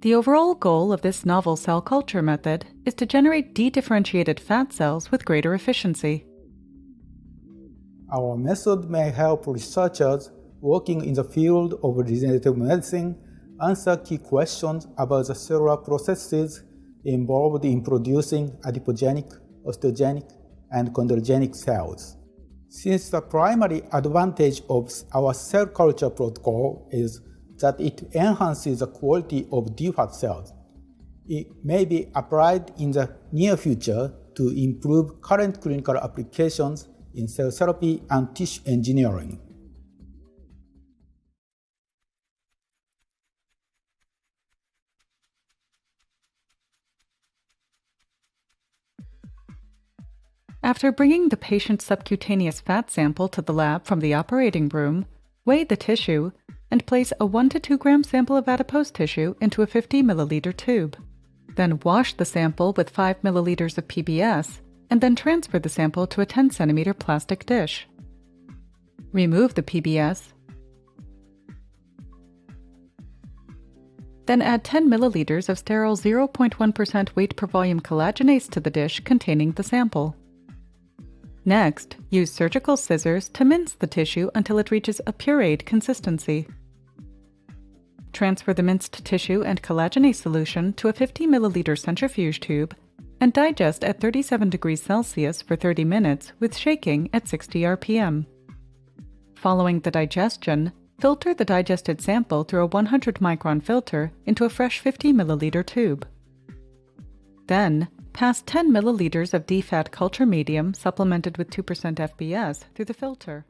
The overall goal of this novel cell culture method is to generate dedifferentiated fat cells with greater efficiency. Our method may help researchers working in the field of regenerative medicine answer key questions about the cellular processes involved in producing adipogenic, osteogenic, and chondrogenic cells. Since the primary advantage of our cell culture protocol is that it enhances the quality of DFAT cells, it may be applied in the near future to improve current clinical applications in cell therapy and tissue engineering. After bringing the patient's subcutaneous fat sample to the lab from the operating room, weigh the tissue, and place a 1 to 2 gram sample of adipose tissue into a 50 milliliter tube. Then wash the sample with 5 milliliters of PBS, and then transfer the sample to a 10 centimeter plastic dish. Remove the PBS, then add 10 milliliters of sterile 0.1% weight per volume collagenase to the dish containing the sample. Next, use surgical scissors to mince the tissue until it reaches a pureed consistency. Transfer the minced tissue and collagenase solution to a 50 milliliter centrifuge tube and digest at 37 degrees Celsius for 30 minutes with shaking at 60 RPM. Following the digestion, filter the digested sample through a 100 micron filter into a fresh 50 milliliter tube. Then, pass 10 milliliters of DFAT culture medium supplemented with 2% FBS through the filter.